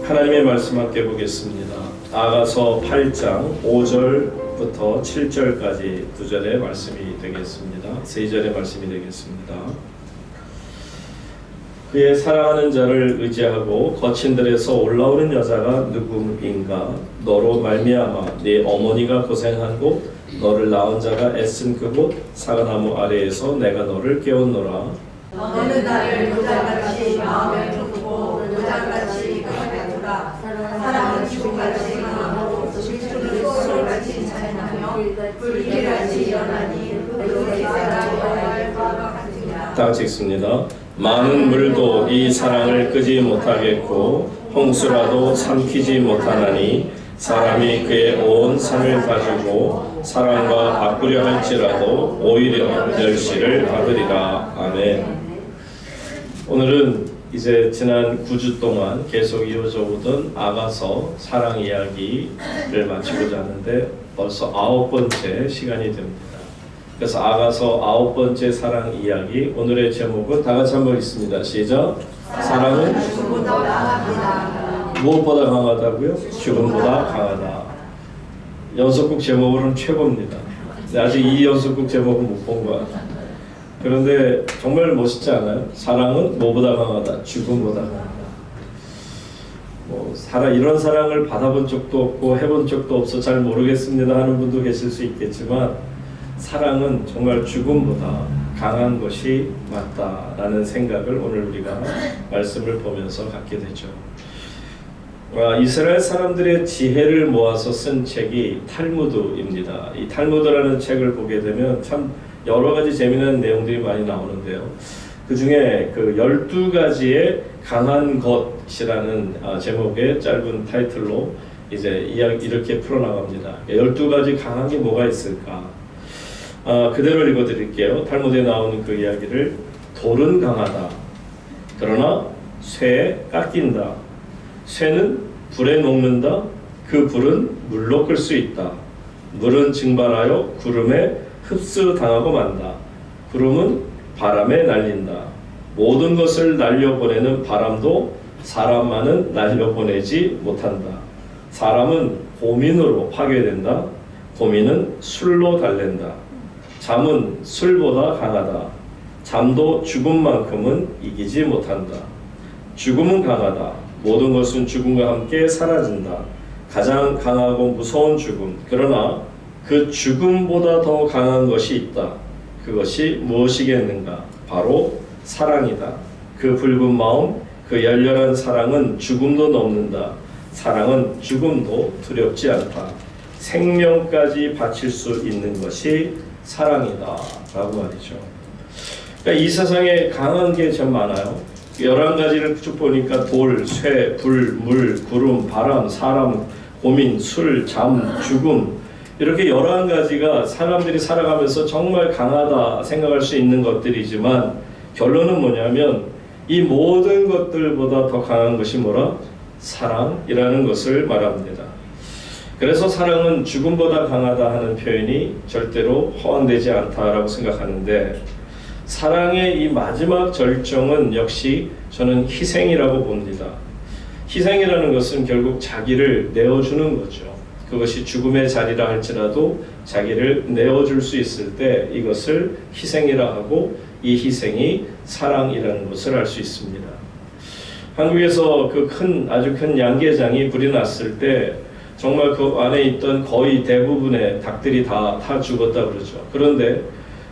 하나님의 말씀 함께 보겠습니다. 아가서 8장 5절부터 7절까지 2절의 말씀이 되겠습니다. 3절의 말씀이 되겠습니다. 그의 사랑하는 자를 의지하고 거친 들에서 올라오는 여자가 누구인가? 너로 말미암아 네 어머니가 고생한 곳, 너를 낳은 자가 애쓴 그곳 사과나무 아래에서 내가 너를 깨웠노라. 너는 나를 노자같이 마음에 두고 노자같이 강하구나. 사랑은 죽음같이 강하고 질투는 소울같이 잔인하며 불길같이 일어나니 그 기세가 여호와의 마음과 같으니라. 다 같이 읽습니다. 많은 물도 이 사랑을 끄지 못하겠고 홍수라도 삼키지 못하나니 사람이 그의 온 삶을 가지고 사랑과 바꾸려 할지라도 오히려 멸시를 받으리라. 아멘. 오늘은 이제 지난 9주 동안 계속 이어져 오던 아가서 사랑 이야기를 마치고자 하는데 벌써 9번째 시간이 됩니다. 그래서 아가서 9번째 사랑 이야기, 오늘의 제목은 다 같이 한번 읽습니다. 시작. 사랑은 죽음보다 강합니다. 무엇보다 강하다고요? 죽음보다 강하다. 연속극 제목으로는 최고입니다. 근데 아직 이 연속극 제목은 못 본 것 같아요. 그런데 정말 멋있지 않아요? 사랑은 뭐보다 강하다? 죽음보다 강하다. 이런 사랑을 받아본 적도 없고 해본 적도 없어 잘 모르겠습니다 하는 분도 계실 수 있겠지만 사랑은 정말 죽음보다 강한 것이 맞다라는 생각을 오늘 우리가 말씀을 보면서 갖게 되죠. 이스라엘 사람들의 지혜를 모아서 쓴 책이 탈무드입니다. 이 탈무드라는 책을 보게 되면 참 여러 가지 재미난 내용들이 많이 나오는데요. 그 중에 그 12가지의 강한 것이라는 제목의 짧은 타이틀로 이제 이야기 이렇게 풀어나갑니다. 12가지 강한 게 뭐가 있을까? 그대로 읽어드릴게요. 탈무드에 나오는 그 이야기를. 돌은 강하다. 그러나 쇠에 깎인다. 쇠는 불에 녹는다. 그 불은 물로 끌 수 있다. 물은 증발하여 구름에 흡수당하고 만다. 구름은 바람에 날린다. 모든 것을 날려보내는 바람도 사람만은 날려보내지 못한다. 사람은 고민으로 파괴된다. 고민은 술로 달랜다. 잠은 술보다 강하다. 잠도 죽음만큼은 이기지 못한다. 죽음은 강하다. 모든 것은 죽음과 함께 사라진다. 가장 강하고 무서운 죽음. 그러나 그 죽음보다 더 강한 것이 있다. 그것이 무엇이겠는가? 바로 사랑이다. 그 붉은 마음, 그 열렬한 사랑은 죽음도 넘는다. 사랑은 죽음도 두렵지 않다. 생명까지 바칠 수 있는 것이 사랑이다 라고 말이죠. 그러니까 이 세상에 강한 게 참 많아요. 11가지를 쭉 보니까 돌, 쇠, 불, 물, 구름, 바람, 사람, 고민, 술, 잠, 죽음, 이렇게 11가지가 사람들이 살아가면서 정말 강하다 생각할 수 있는 것들이지만 결론은 뭐냐면 이 모든 것들보다 더 강한 것이 뭐라? 사랑이라는 것을 말합니다. 그래서 사랑은 죽음보다 강하다 하는 표현이 절대로 허황되지 않다라고 생각하는데, 사랑의 이 마지막 절정은 역시 저는 희생이라고 봅니다. 희생이라는 것은 결국 자기를 내어주는 거죠. 그것이 죽음의 자리라 할지라도 자기를 내어줄 수 있을 때 이것을 희생이라 하고, 이 희생이 사랑이라는 것을 알 수 있습니다. 한국에서 그 아주 큰 양계장이 불이 났을 때 정말 그 안에 있던 거의 대부분의 닭들이 다 죽었다 그러죠. 그런데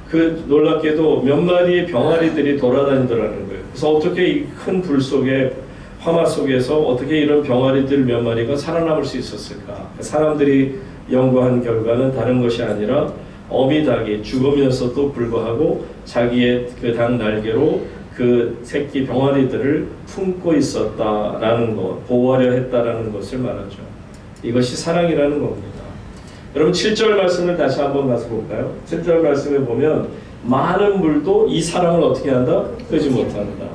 그 놀랍게도 몇 마리의 병아리들이 돌아다니더라는 거예요. 그래서 어떻게 이 큰 불 속에, 화마 속에서 어떻게 이런 병아리들 몇 마리가 살아남을 수 있었을까? 사람들이 연구한 결과는 다른 것이 아니라 어미닭이 죽으면서도 불구하고 자기의 그 닭 날개로 그 새끼 병아리들을 품고 있었다라는 것, 보호하려 했다라는 것을 말하죠. 이것이 사랑이라는 겁니다. 여러분 7절 말씀을 다시 한번 가서 볼까요? 7절 말씀에 보면 많은 물도 이 사랑을 어떻게 한다? 끄지 못한다.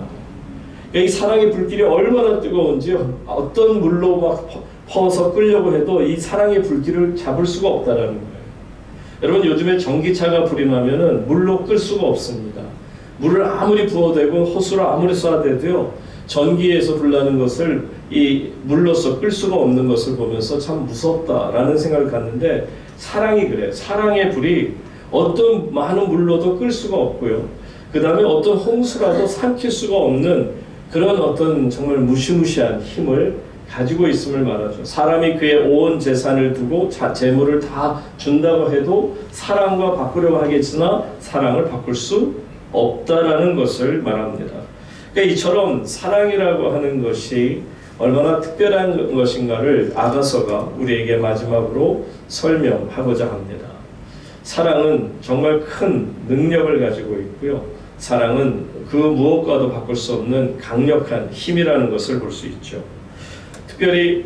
이 사랑의 불길이 얼마나 뜨거운지 어떤 물로 막 퍼서 끄려고 해도 이 사랑의 불길을 잡을 수가 없다라는 거예요. 여러분 요즘에 전기차가 불이 나면은 물로 끌 수가 없습니다. 물을 아무리 부어대고 호수를 아무리 쏴대도요 전기에서 불나는 것을 이 물로서 끌 수가 없는 것을 보면서 참 무섭다라는 생각을 갖는데, 사랑이 그래요. 사랑의 불이 어떤 많은 물로도 끌 수가 없고요. 그 다음에 어떤 홍수라도 삼킬 수가 없는 그런 어떤 정말 무시무시한 힘을 가지고 있음을 말하죠. 사람이 그의 온 재산을 두고 재물을 다 준다고 해도 사랑과 바꾸려고 하겠으나 사랑을 바꿀 수 없다라는 것을 말합니다. 그러니까 이처럼 사랑이라고 하는 것이 얼마나 특별한 것인가를 아가서가 우리에게 마지막으로 설명하고자 합니다. 사랑은 정말 큰 능력을 가지고 있고요. 사랑은 그 무엇과도 바꿀 수 없는 강력한 힘이라는 것을 볼 수 있죠. 특별히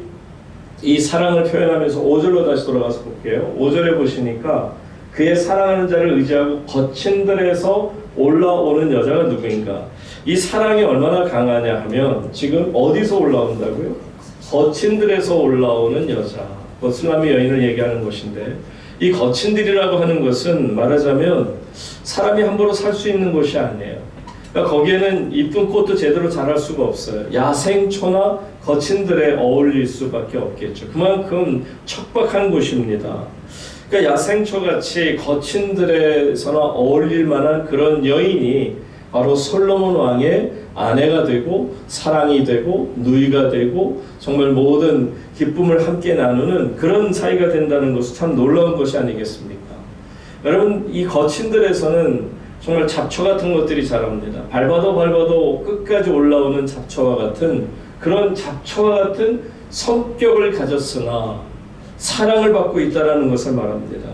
이 사랑을 표현하면서 5절로 다시 돌아가서 볼게요. 5절에 보시니까 그의 사랑하는 자를 의지하고 거친 들에서 올라오는 여자가 누구인가? 이 사랑이 얼마나 강하냐 하면 지금 어디서 올라온다고요? 거친 들에서 올라오는 여자. 슬라미 여인을 얘기하는 것인데, 이 거친 들이라고 하는 것은 말하자면 사람이 함부로 살 수 있는 곳이 아니에요. 그러니까 거기에는 이쁜 꽃도 제대로 자랄 수가 없어요. 야생초나 거친 들에 어울릴 수밖에 없겠죠. 그만큼 척박한 곳입니다. 그러니까 야생초같이 거친 들에서나 어울릴 만한 그런 여인이 바로 솔로몬 왕의 아내가 되고 사랑이 되고 누이가 되고 정말 모든 기쁨을 함께 나누는 그런 사이가 된다는 것은 참 놀라운 것이 아니겠습니까? 여러분, 이 거친 들에서는 정말 잡초 같은 것들이 자랍니다. 밟아도 끝까지 올라오는 잡초와 같은 그런 잡초와 같은 성격을 가졌으나 사랑을 받고 있다는 것을 말합니다.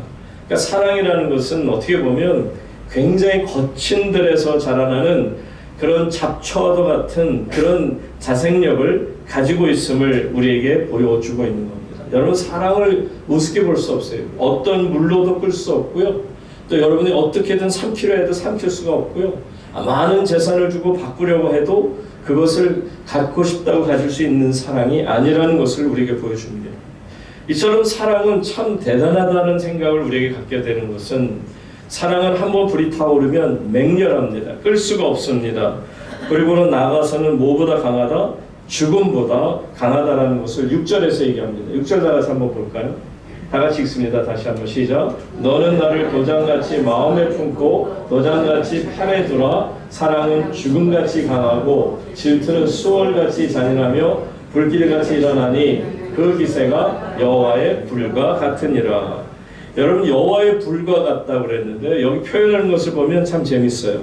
그러니까 사랑이라는 것은 어떻게 보면 굉장히 거친 들에서 자라나는 그런 잡초와도 같은 그런 자생력을 가지고 있음을 우리에게 보여주고 있는 겁니다. 여러분, 사랑을 우습게 볼 수 없어요. 어떤 물로도 끌 수 없고요. 또 여러분이 어떻게든 삼키려 해도 삼킬 수가 없고요. 많은 재산을 주고 바꾸려고 해도 그것을 갖고 싶다고 가질 수 있는 사랑이 아니라는 것을 우리에게 보여줍니다. 이처럼 사랑은 참 대단하다는 생각을 우리에게 갖게 되는 것은, 사랑은 한번 불이 타오르면 맹렬합니다. 끌 수가 없습니다. 그리고는 나아가서는 뭐보다 강하다? 죽음보다 강하다라는 것을 6절에서 얘기합니다. 6절 다 같이 한번 볼까요? 다 같이 읽습니다. 다시 한번 시작. 너는 나를 도장같이 마음에 품고 도장같이 팔에 두라. 사랑은 죽음같이 강하고 질투는 수월같이 잔인하며 불길같이 일어나니 그 기세가 여호와의 불과 같으니라. 여러분, 여호와의 불과 같다고 그랬는데 여기 표현하는 것을 보면 참 재밌어요.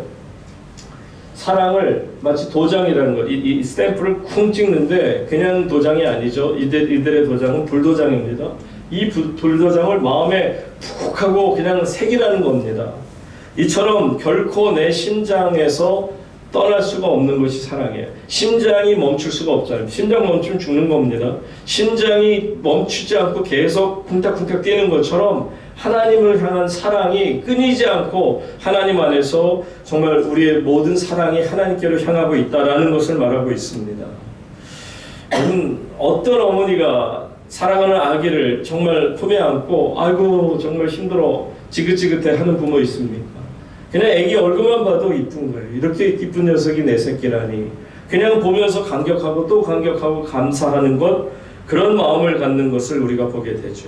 사랑을 마치 도장이라는 것, 이 스탬프를 쿵 찍는데 그냥 도장이 아니죠. 이들의 도장은 불도장입니다. 이 불도장을 마음에 푹 하고 그냥 새기라는 겁니다. 이처럼 결코 내 심장에서 떠날 수가 없는 것이 사랑이에요. 심장이 멈출 수가 없잖아요. 심장 멈추면 죽는 겁니다. 심장이 멈추지 않고 계속 쿵탁쿵탁 뛰는 것처럼 하나님을 향한 사랑이 끊이지 않고 하나님 안에서 정말 우리의 모든 사랑이 하나님께로 향하고 있다는 것을 말하고 있습니다. 여러분, 어떤 어머니가 사랑하는 아기를 정말 품에 안고 아이고 정말 힘들어 지긋지긋해 하는 부모 있습니까? 그냥 애기 얼굴만 봐도 이쁜 거예요. 이렇게 이쁜 녀석이 내 새끼라니. 그냥 보면서 감격하고 또 감격하고 감사하는 것, 그런 마음을 갖는 것을 우리가 보게 되죠.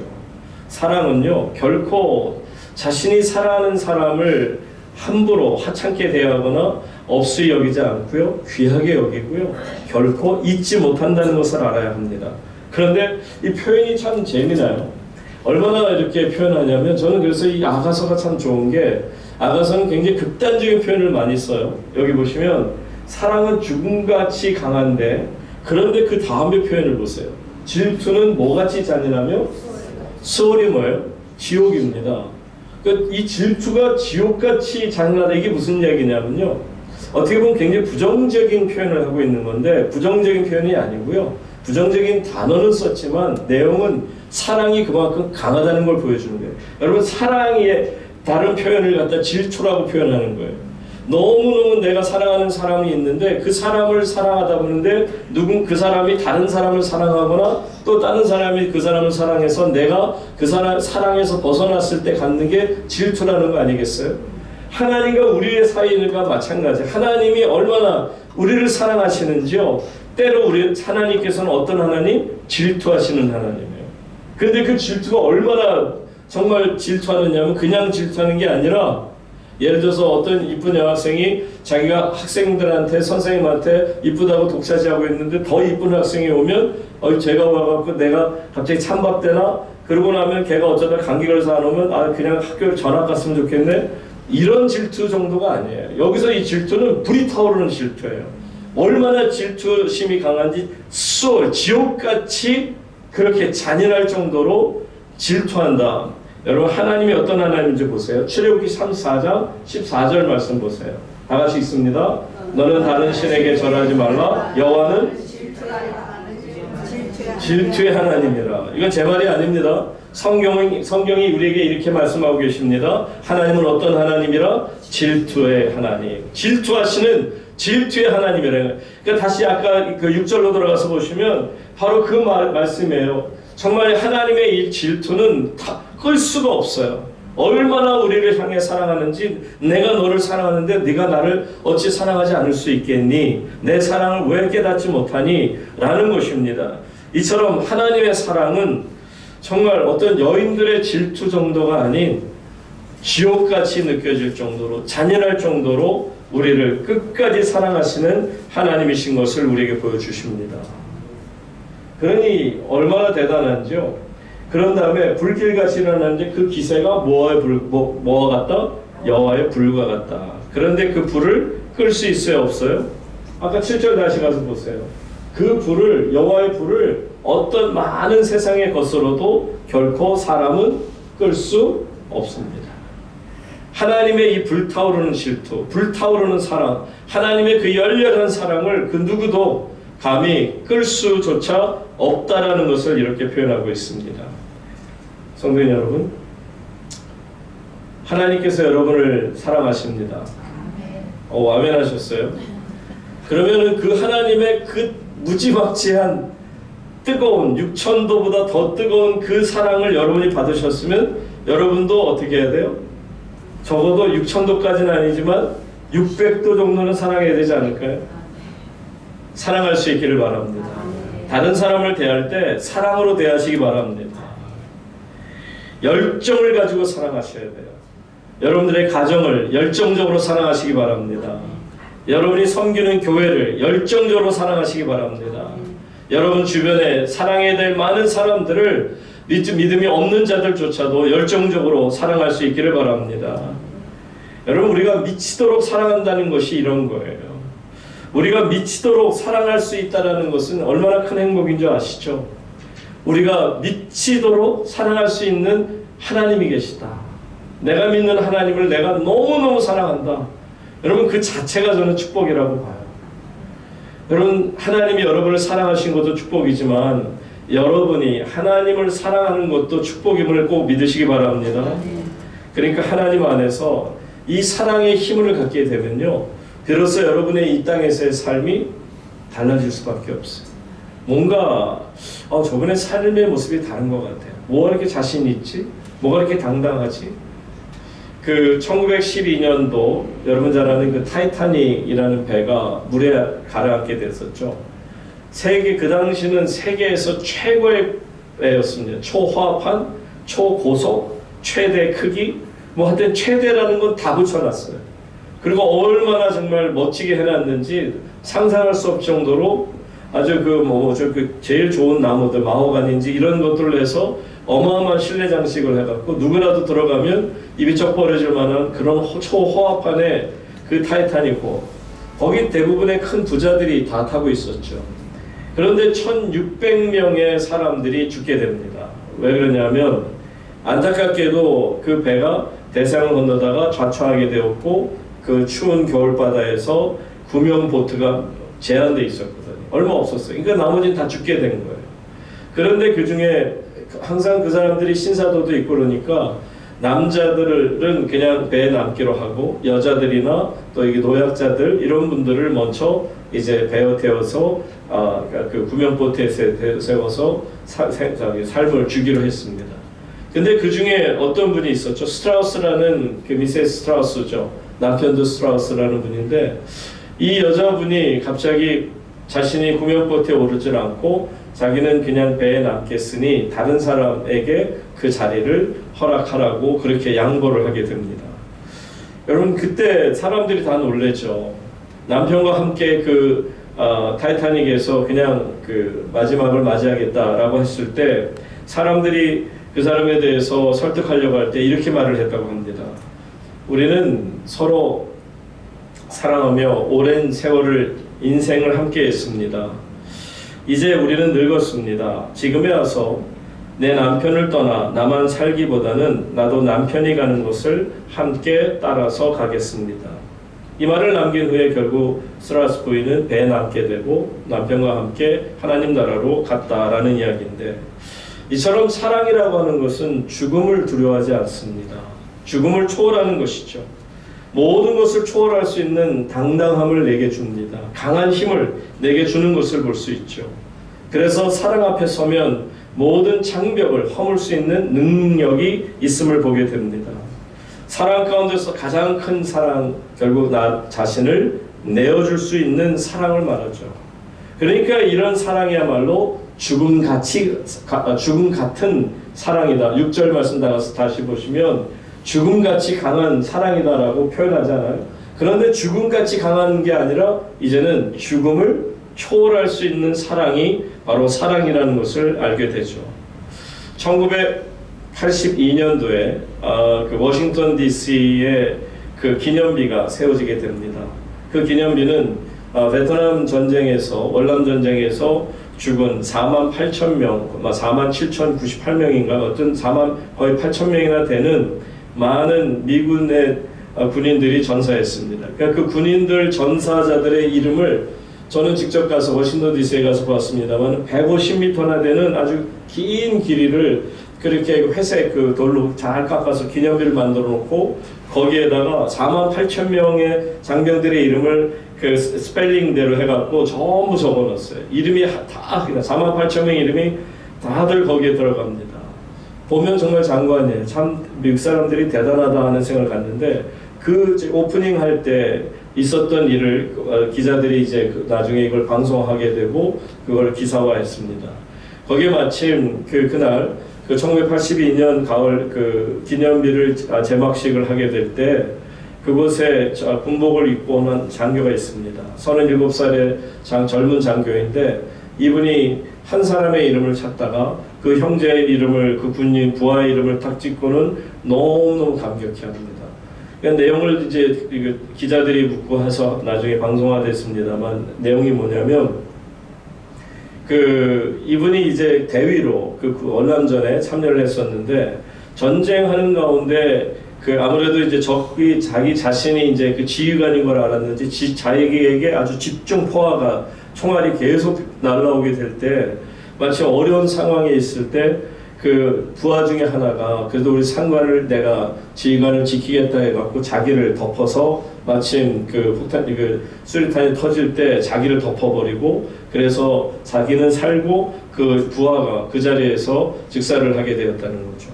사랑은요, 결코 자신이 사랑하는 사람을 함부로 하찮게 대하거나 없이 여기지 않고요, 귀하게 여기고요, 결코 잊지 못한다는 것을 알아야 합니다. 그런데 이 표현이 참 재미나요. 얼마나 이렇게 표현하냐면, 저는 그래서 이 아가서가 참 좋은 게, 아가서는 굉장히 극단적인 표현을 많이 써요. 여기 보시면 사랑은 죽음같이 강한데, 그런데 그 다음에 표현을 보세요. 질투는 뭐같이 잔인하며? 수월이 뭐예요? 지옥입니다. 그러니까 이 질투가 지옥같이 잔인하다, 이게 무슨 얘기냐면요, 어떻게 보면 굉장히 부정적인 표현을 하고 있는 건데, 부정적인 표현이 아니고요, 부정적인 단어는 썼지만 내용은 사랑이 그만큼 강하다는 걸 보여주는 거예요. 여러분, 사랑의 다른 표현을 갖다 질투라고 표현하는 거예요. 너무너무 내가 사랑하는 사람이 있는데 그 사람을 사랑하다 보는데 그 사람이 다른 사람을 사랑하거나 또 다른 사람이 그 사람을 사랑해서 내가 그 사람 사랑에서 벗어났을 때 갖는 게 질투라는 거 아니겠어요? 하나님과 우리의 사이가 마찬가지. 하나님이 얼마나 우리를 사랑하시는지요. 때로 우리 하나님께서는 어떤 하나님? 질투하시는 하나님이에요. 근데 그 질투가 얼마나 정말 질투하느냐면 그냥 질투하는 게 아니라, 예를 들어서 어떤 이쁜 여학생이 자기가 학생들한테 선생님한테 이쁘다고 독차지하고 있는데 더 이쁜 학생이 오면 제가 와갖고 내가 갑자기 찬밥 되나? 그러고 나면 걔가 어쩌다 감기 걸려서 안 오면 그냥 학교를 전학 갔으면 좋겠네? 이런 질투 정도가 아니에요. 여기서 이 질투는 불이 타오르는 질투예요. 얼마나 질투심이 강한지 지옥같이 그렇게 잔인할 정도로 질투한다. 여러분, 하나님이 어떤 하나님인지 보세요. 출애굽기 34장 14절 말씀 보세요. 다 같이 읽습니다. 너는 다른 신에게 절하지 말라. 여호와는 질투의 하나님이라. 이건 제 말이 아닙니다. 성경이 우리에게 이렇게 말씀하고 계십니다. 하나님은 어떤 하나님이라? 질투의 하나님. 질투하시는 질투의 하나님이라. 그러니까 다시 아까 그 6절로 들어가서 보시면 바로 그 말씀이에요. 정말 하나님의 이 질투는 끌 수가 없어요. 얼마나 우리를 향해 사랑하는지, 내가 너를 사랑하는데 네가 나를 어찌 사랑하지 않을 수 있겠니? 내 사랑을 왜 깨닫지 못하니? 라는 것입니다. 이처럼 하나님의 사랑은 정말 어떤 여인들의 질투 정도가 아닌 지옥같이 느껴질 정도로, 잔인할 정도로 우리를 끝까지 사랑하시는 하나님이신 것을 우리에게 보여주십니다. 그러니 얼마나 대단한지요. 그런 다음에 불길같이 일어나는데 그 기세가 뭐와 같다? 여호와의 불과 같다. 그런데 그 불을 끌 수 있어요, 없어요? 아까 7절 다시 가서 보세요. 그 불을, 여호와의 불을 어떤 많은 세상의 것으로도 결코 사람은 끌 수 없습니다. 하나님의 이 불타오르는 질투, 불타오르는 사랑, 하나님의 그 열렬한 사랑을 그 누구도 감히 끌 수조차 없다라는 것을 이렇게 표현하고 있습니다. 성도님 여러분, 하나님께서 여러분을 사랑하십니다. 아멘 하셨어요? 그러면은 그 하나님의 그 무지막지한 뜨거운 6,000도보다 더 뜨거운 그 사랑을 여러분이 받으셨으면 여러분도 어떻게 해야 돼요? 적어도 6,000도까지는 아니지만 600도 정도는 사랑해야 되지 않을까요? 사랑할 수 있기를 바랍니다. 다른 사람을 대할 때 사랑으로 대하시기 바랍니다. 열정을 가지고 사랑하셔야 돼요. 여러분들의 가정을 열정적으로 사랑하시기 바랍니다. 여러분이 섬기는 교회를 열정적으로 사랑하시기 바랍니다. 여러분 주변에 사랑해야 될 많은 사람들을 믿음이 없는 자들조차도 열정적으로 사랑할 수 있기를 바랍니다. 여러분, 우리가 미치도록 사랑한다는 것이 이런 거예요. 우리가 미치도록 사랑할 수 있다는 것은 얼마나 큰 행복인 줄 아시죠? 우리가 미치도록 사랑할 수 있는 하나님이 계시다. 내가 믿는 하나님을 내가 너무너무 사랑한다. 여러분, 그 자체가 저는 축복이라고 봐요. 여러분, 하나님이 여러분을 사랑하신 것도 축복이지만 여러분이 하나님을 사랑하는 것도 축복임을 꼭 믿으시기 바랍니다. 그러니까 하나님 안에서 이 사랑의 힘을 갖게 되면요, 비로소 여러분의 이 땅에서의 삶이 달라질 수밖에 없어요. 뭔가 저번에 삶의 모습이 다른 것 같아요. 뭐가 이렇게 자신 있지? 뭐가 이렇게 당당하지? 그 1912년도 여러분 잘 아는 그 타이타닉이라는 배가 물에 가라앉게 됐었죠. 그 당시는 세계에서 최고의 배였습니다. 초화판, 초고속, 최대 크기, 하여튼 최대라는 건 다 붙여놨어요. 그리고 얼마나 정말 멋지게 해놨는지 상상할 수 없을 정도로 아주 제일 좋은 나무들, 마호가니인지 이런 것들을 해서 어마어마한 실내 장식을 해갖고 누구라도 들어가면 입이 쩍 벌어질 만한 그런 초호화판의 그 타이타닉호, 거기 대부분의 큰 부자들이 다 타고 있었죠. 그런데 1,600명의 사람들이 죽게 됩니다. 왜 그러냐면 안타깝게도 그 배가 대서양을 건너다가 좌초하게 되었고 그 추운 겨울바다에서 구명 보트가 제한돼 있었거든요. 얼마 없었어요. 그러니까 나머지는 다 죽게 된 거예요. 그런데 그 중에 항상 그 사람들이 신사도도 있고 그러니까 남자들은 그냥 배에 남기로 하고 여자들이나 또 이게 노약자들 이런 분들을 먼저 이제 배에 태워서 그 구명보트에 세워서 삶을 주기로 했습니다. 근데 그 중에 어떤 분이 있었죠. 스트라우스라는 그 미세스 스트라우스죠. 남편도 스트라우스라는 분인데 이 여자분이 갑자기 자신이 구명보트에 오르질 않고 자기는 그냥 배에 남겠으니 다른 사람에게 그 자리를 허락하라고 그렇게 양보를 하게 됩니다. 여러분 그때 사람들이 다 놀랬죠. 남편과 함께 타이타닉에서 그냥 그 마지막을 맞이하겠다라고 했을 때 사람들이 그 사람에 대해서 설득하려고 할 때 이렇게 말을 했다고 합니다. 우리는 서로 사랑하며 오랜 세월을 인생을 함께 했습니다. 이제 우리는 늙었습니다. 지금에 와서 내 남편을 떠나 나만 살기보다는 나도 남편이 가는 곳을 함께 따라서 가겠습니다. 이 말을 남긴 후에 결국 스트라우스 부인은 배에 남게 되고 남편과 함께 하나님 나라로 갔다라는 이야기인데 이처럼 사랑이라고 하는 것은 죽음을 두려워하지 않습니다. 죽음을 초월하는 것이죠. 모든 것을 초월할 수 있는 당당함을 내게 줍니다. 강한 힘을 내게 주는 것을 볼 수 있죠. 그래서 사랑 앞에 서면 모든 장벽을 허물 수 있는 능력이 있음을 보게 됩니다. 사랑 가운데서 가장 큰 사랑, 결국 나 자신을 내어줄 수 있는 사랑을 말하죠. 그러니까 이런 사랑이야말로 죽음 같은 사랑이다. 6절 말씀 나가서 다시 보시면 죽음같이 강한 사랑이다라고 표현하잖아요. 그런데 죽음같이 강한 게 아니라 이제는 죽음을 초월할 수 있는 사랑이 바로 사랑이라는 것을 알게 되죠. 1982년도에 그 워싱턴 DC에 그 기념비가 세워지게 됩니다. 그 기념비는 베트남 전쟁에서 월남 전쟁에서 죽은 48,000명, 47,098명인가 어떤 거의 8,000명이나 되는 많은 미군의 군인들이 전사했습니다. 그러니까 그 군인들 전사자들의 이름을 저는 직접 가서 워싱턴 DC에 가서 봤습니다만 150m나 되는 아주 긴 길이를 그렇게 회색 그 돌로 잘 깎아서 기념비를 만들어 놓고 거기에다가 48,000명의 장병들의 이름을 그 스펠링대로 해갖고 전부 적어놨어요. 이름이 다 그냥 48,000명 이름이 다들 거기에 들어갑니다. 보면 정말 장관이에요. 참 미국 사람들이 대단하다 하는 생각을 갖는데 그 오프닝 할 때 있었던 일을 기자들이 이제 나중에 이걸 방송하게 되고 그걸 기사화했습니다. 거기에 마침 그날 1982년 가을 그 기념비를 제막식을 하게 될 때 그곳에 군복을 입고 오는 장교가 있습니다. 37살의 젊은 장교인데 이분이 한 사람의 이름을 찾다가 그 형제의 이름을 그 군인 부하의 이름을 딱 찍고는 너무너무 감격해합니다. 그러니까 내용을 이제 기자들이 묻고 해서 나중에 방송화됐습니다만 내용이 뭐냐면 이분이 이제 대위로 그 월남전에 참여를 했었는데 전쟁하는 가운데 아무래도 이제 적이 자기 자신이 이제 그 지휘관인 걸 알았는지 자기에게 아주 집중 포화가 총알이 계속 날라오게 될 때 마치 어려운 상황에 있을 때 그 부하 중에 하나가 그래도 우리 상관을 내가 지휘관을 지키겠다 해갖고 자기를 덮어서 마침 수리탄이 터질 때 자기를 덮어버리고 그래서 자기는 살고 그 부하가 그 자리에서 즉사를 하게 되었다는 거죠.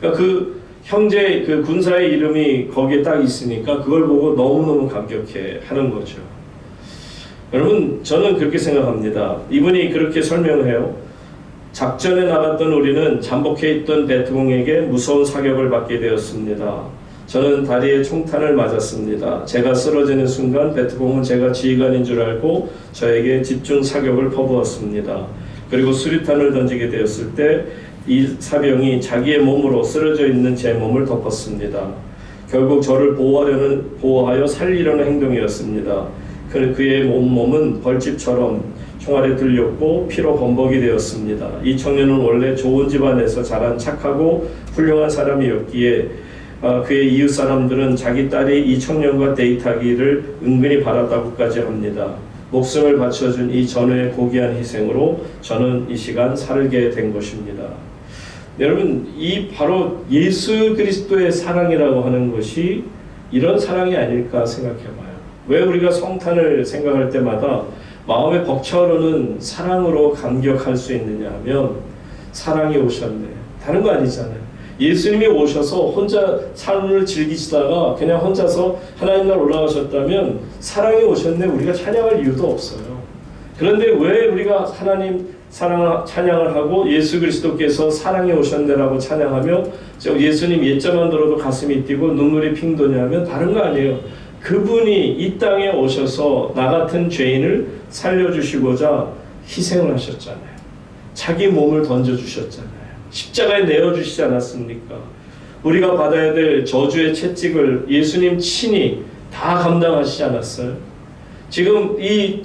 그러니까 그 형제 그 군사의 이름이 거기에 딱 있으니까 그걸 보고 너무너무 감격해 하는 거죠. 여러분 저는 그렇게 생각합니다. 이분이 그렇게 설명을 해요. 작전에 나갔던 우리는 잠복해 있던 베트공에게 무서운 사격을 받게 되었습니다. 저는 다리에 총탄을 맞았습니다. 제가 쓰러지는 순간 베트공은 제가 지휘관인 줄 알고 저에게 집중 사격을 퍼부었습니다. 그리고 수류탄을 던지게 되었을 때 이 사병이 자기의 몸으로 쓰러져 있는 제 몸을 덮었습니다. 결국 저를 보호하여 살리려는 행동이었습니다. 그의 몸은 벌집처럼 총알에 들렸고 피로 범벅이 되었습니다. 이 청년은 원래 좋은 집안에서 자란 착하고 훌륭한 사람이었기에 그의 이웃 사람들은 자기 딸이 이 청년과 데이트하기를 은근히 바랐다고까지 합니다. 목숨을 바쳐준 이 전우의 고귀한 희생으로 저는 이 시간 살게 된 것입니다. 여러분 이 바로 예수 그리스도의 사랑이라고 하는 것이 이런 사랑이 아닐까 생각해봐요. 왜 우리가 성탄을 생각할 때마다 마음에 벅차오르는 사랑으로 감격할 수 있느냐 하면 사랑이 오셨네. 다른 거 아니잖아요. 예수님이 오셔서 혼자 삶을 즐기시다가 그냥 혼자서 하나님 날 올라가셨다면 사랑이 오셨네 우리가 찬양할 이유도 없어요. 그런데 왜 우리가 하나님 사랑 찬양을 하고 예수 그리스도께서 사랑이 오셨네라고 찬양하며 예수님 예자만 들어도 가슴이 뛰고 눈물이 핑 도냐면 다른 거 아니에요. 그분이 이 땅에 오셔서 나 같은 죄인을 살려주시고자 희생을 하셨잖아요. 자기 몸을 던져주셨잖아요. 십자가에 내어주시지 않았습니까? 우리가 받아야 될 저주의 채찍을 예수님 친히 다 감당하시지 않았어요? 지금 이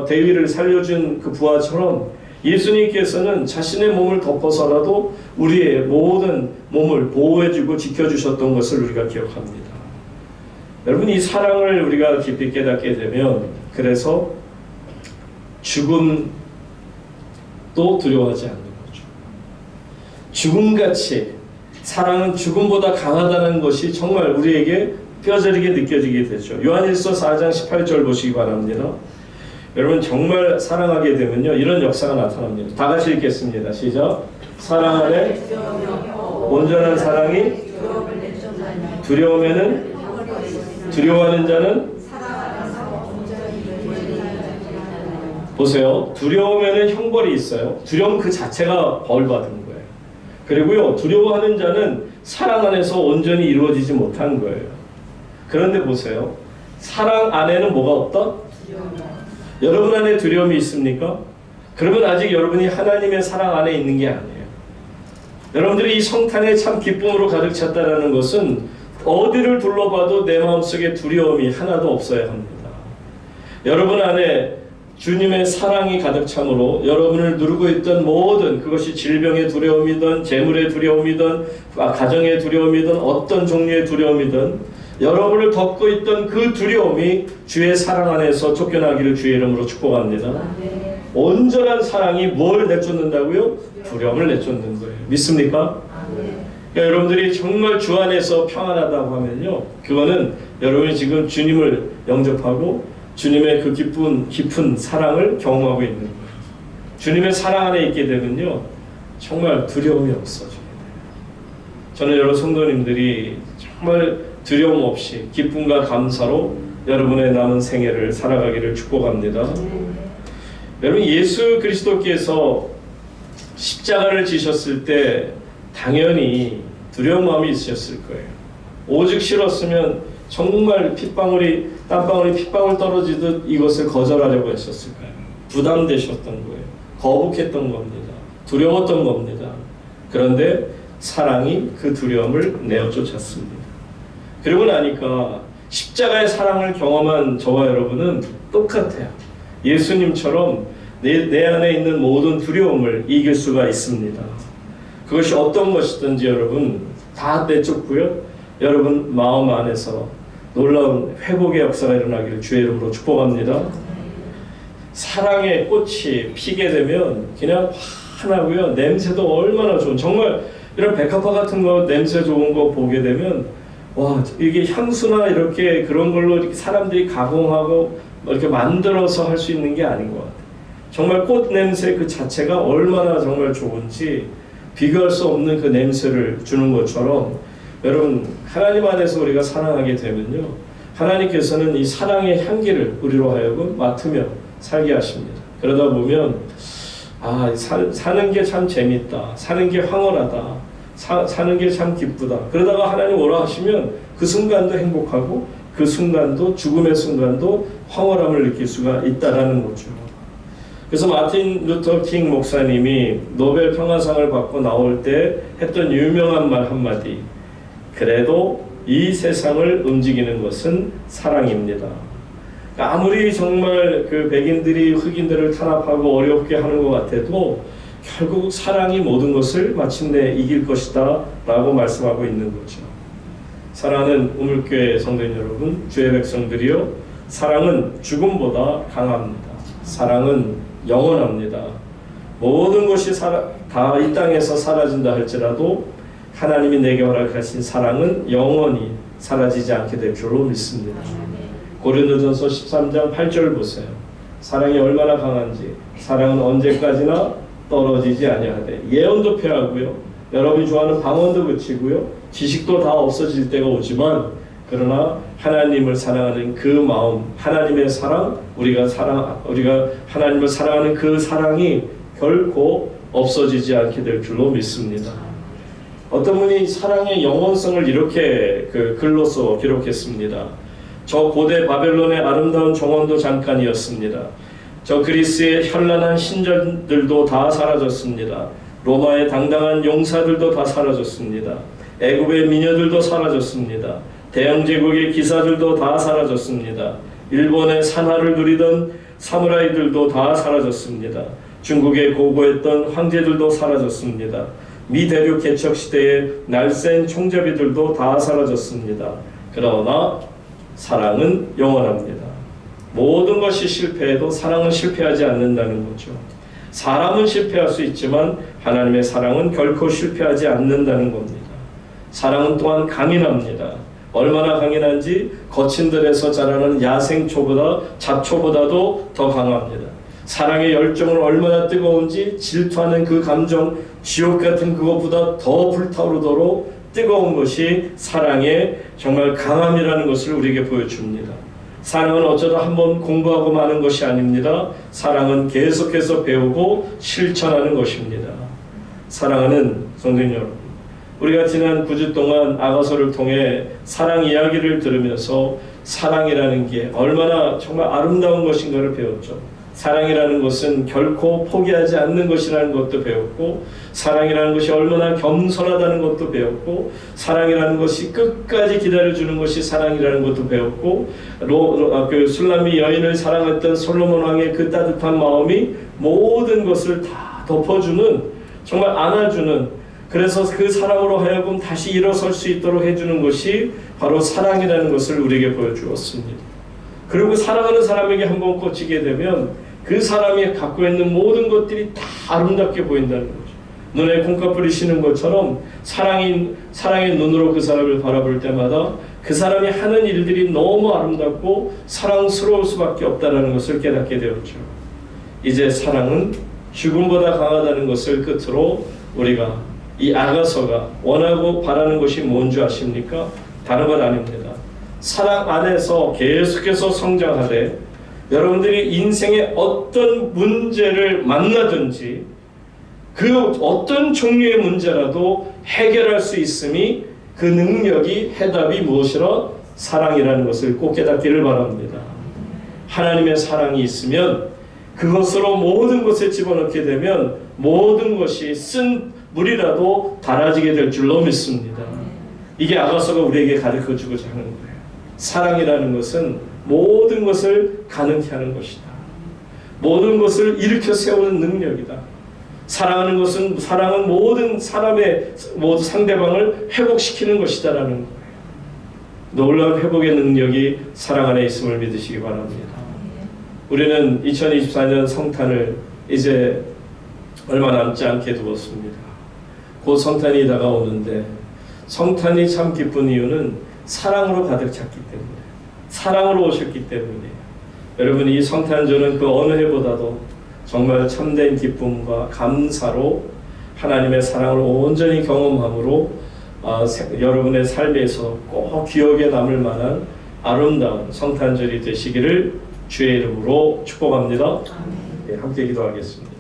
대위를 살려준 그 부하처럼 예수님께서는 자신의 몸을 덮어서라도 우리의 모든 몸을 보호해주고 지켜주셨던 것을 우리가 기억합니다. 여러분 이 사랑을 우리가 깊이 깨닫게 되면 그래서 죽음도 두려워하지 않는 거죠. 죽음같이 사랑은 죽음보다 강하다는 것이 정말 우리에게 뼈저리게 느껴지게 되죠. 요한일서 4장 18절 보시기 바랍니다. 여러분 정말 사랑하게 되면요 이런 역사가 나타납니다. 다 같이 읽겠습니다. 시작. 사랑 안에 온전한 사랑이 두려움에는 두려워하는 자는 보세요. 두려움에는 형벌이 있어요. 두려움 그 자체가 벌 받은 거예요. 그리고요 두려워하는 자는 사랑 안에서 온전히 이루어지지 못한 거예요. 그런데 보세요. 사랑 안에는 뭐가 없다? 여러분 안에 두려움이 있습니까? 그러면 아직 여러분이 하나님의 사랑 안에 있는 게 아니에요. 여러분들이 이 성탄에 참 기쁨으로 가득 찼다는 것은 어디를 둘러봐도 내 마음속에 두려움이 하나도 없어야 합니다. 여러분 안에 주님의 사랑이 가득 참으로 여러분을 누르고 있던 모든 그것이 질병의 두려움이든 재물의 두려움이든 가정의 두려움이든 어떤 종류의 두려움이든 여러분을 덮고 있던 그 두려움이 주의 사랑 안에서 쫓겨나기를 주의 이름으로 축복합니다. 온전한 사랑이 뭘 내쫓는다고요? 두려움을 내쫓는 거예요. 믿습니까? 그러니까 여러분들이 정말 주 안에서 평안하다고 하면요 그거는 여러분이 지금 주님을 영접하고 주님의 그 깊은 사랑을 경험하고 있는 거예요. 주님의 사랑 안에 있게 되면요 정말 두려움이 없어져요. 저는 여러 성도님들이 정말 두려움 없이 기쁨과 감사로 여러분의 남은 생애를 살아가기를 축복합니다. 여러분 예수 그리스도께서 십자가를 지셨을 때 당연히 두려운 마음이 있으셨을 거예요. 오직 싫었으면 정말 땀방울이 핏방울 떨어지듯 이것을 거절하려고 했었을 거예요. 부담되셨던 거예요. 거북했던 겁니다. 두려웠던 겁니다. 그런데 사랑이 그 두려움을 내어 쫓았습니다. 그러고 나니까 십자가의 사랑을 경험한 저와 여러분은 똑같아요. 예수님처럼 내 안에 있는 모든 두려움을 이길 수가 있습니다. 그것이 어떤 것이든지 여러분 다 내쫓고요. 여러분 마음 안에서 놀라운 회복의 역사가 일어나기를 주의 이름으로 축복합니다. 사랑의 꽃이 피게 되면 그냥 환하고요. 냄새도 얼마나 좋은 정말 이런 백합화 같은 거 냄새 좋은 거 보게 되면 와 이게 향수나 이렇게 그런 걸로 이렇게 사람들이 가공하고 이렇게 만들어서 할 수 있는 게 아닌 것 같아요. 정말 꽃 냄새 그 자체가 얼마나 정말 좋은지 비교할 수 없는 그 냄새를 주는 것처럼 여러분 하나님 안에서 우리가 사랑하게 되면요 하나님께서는 이 사랑의 향기를 우리로 하여금 맡으며 살게 하십니다. 그러다 보면 사는 게 참 재밌다, 사는 게 황홀하다, 사는 게 참 기쁘다. 그러다가 하나님 오라 하시면 그 순간도 행복하고 그 순간도 죽음의 순간도 황홀함을 느낄 수가 있다라는 거죠. 그래서 마틴 루터 킹 목사님이 노벨 평화상을 받고 나올 때 했던 유명한 말 한마디, 그래도 이 세상을 움직이는 것은 사랑입니다. 아무리 정말 그 백인들이 흑인들을 탄압하고 어렵게 하는 것 같아도 결국 사랑이 모든 것을 마침내 이길 것이다 라고 말씀하고 있는 거죠. 사랑하는 우물교회 성도님 여러분, 주의 백성들이요, 사랑은 죽음보다 강합니다. 사랑은 영원합니다. 모든 것이 다 이 땅에서 사라진다 할지라도 하나님이 내게 허락하신 사랑은 영원히 사라지지 않게 될 줄로 믿습니다. 고린도전서 13장 8절 보세요. 사랑이 얼마나 강한지. 사랑은 언제까지나 떨어지지 아니하되 예언도 폐하고요 여러분이 좋아하는 방언도 그치고요. 지식도 다 없어질 때가 오지만 그러나 하나님을 사랑하는 그 마음, 하나님의 사랑, 우리가 하나님을 사랑하는 그 사랑이 결코 없어지지 않게 될 줄로 믿습니다. 어떤 분이 사랑의 영원성을 이렇게 글로써 기록했습니다. 저 고대 바벨론의 아름다운 정원도 잠깐이었습니다. 저 그리스의 현란한 신전들도 다 사라졌습니다. 로마의 당당한 용사들도 다 사라졌습니다. 애굽의 미녀들도 사라졌습니다. 대영 제국의 기사들도 다 사라졌습니다. 일본의 산하를 누리던 사무라이들도 다 사라졌습니다. 중국의 고고했던 황제들도 사라졌습니다. 미 대륙 개척 시대의 날쌘 총잡이들도 다 사라졌습니다. 그러나 사랑은 영원합니다. 모든 것이 실패해도 사랑은 실패하지 않는다는 거죠. 사람은 실패할 수 있지만 하나님의 사랑은 결코 실패하지 않는다는 겁니다. 사랑은 또한 강인합니다. 얼마나 강인한지 거친 들에서 자라는 야생초보다 잡초보다도 더 강합니다. 사랑의 열정은 얼마나 뜨거운지 질투하는 그 감정, 지옥 같은 그것보다 더 불타오르도록 뜨거운 것이 사랑의 정말 강함이라는 것을 우리에게 보여줍니다. 사랑은 어쩌다 한번 공부하고 마는 것이 아닙니다. 사랑은 계속해서 배우고 실천하는 것입니다. 사랑하는 성도 여러분, 우리가 지난 9주 동안 아가서를 통해 사랑 이야기를 들으면서 사랑이라는 게 얼마나 정말 아름다운 것인가를 배웠죠. 사랑이라는 것은 결코 포기하지 않는 것이라는 것도 배웠고, 사랑이라는 것이 얼마나 겸손하다는 것도 배웠고, 사랑이라는 것이 끝까지 기다려주는 것이 사랑이라는 것도 배웠고, 그 술람미 여인을 사랑했던 솔로몬 왕의 그 따뜻한 마음이 모든 것을 다 덮어주는, 정말 안아주는, 그래서 그 사랑으로 하여금 다시 일어설 수 있도록 해주는 것이 바로 사랑이라는 것을 우리에게 보여주었습니다. 그리고 사랑하는 사람에게 한번 꽂히게 되면 그 사람이 갖고 있는 모든 것들이 다 아름답게 보인다는 거죠. 눈에 콩깍 뿌리시는 것처럼 사랑의 눈으로 그 사람을 바라볼 때마다 그 사람이 하는 일들이 너무 아름답고 사랑스러울 수밖에 없다는 것을 깨닫게 되었죠. 이제 사랑은 죽음보다 강하다는 것을 끝으로 우리가 이 아가서가 원하고 바라는 것이 뭔지 아십니까? 다른 건 아닙니다. 사랑 안에서 계속해서 성장하되 여러분들이 인생의 어떤 문제를 만나든지 그 어떤 종류의 문제라도 해결할 수 있음이 그 능력이 해답이 무엇이라? 사랑이라는 것을 꼭 깨닫기를 바랍니다. 하나님의 사랑이 있으면 그것으로 모든 것을 집어넣게 되면 모든 것이 쓴 물이라도 달아지게 될 줄로 믿습니다. 이게 아가서가 우리에게 가르쳐주고자 하는 거예요. 사랑이라는 것은 모든 것을 가능케 하는 것이다. 모든 것을 일으켜 세우는 능력이다. 사랑은 모든 사람의 모든 상대방을 회복시키는 것이다라는 거예요. 놀라운 회복의 능력이 사랑 안에 있음을 믿으시기 바랍니다. 우리는 2024년 성탄을 이제 얼마 남지 않게 두었습니다. 곧 성탄이 다가오는데 성탄이 참 기쁜 이유는 사랑으로 가득 찼기 때문에, 사랑으로 오셨기 때문이에요. 여러분, 이 성탄절은 그 어느 해보다도 정말 참된 기쁨과 감사로 하나님의 사랑을 온전히 경험함으로 여러분의 삶에서 꼭 기억에 남을 만한 아름다운 성탄절이 되시기를 주의 이름으로 축복합니다. 네, 함께 기도하겠습니다.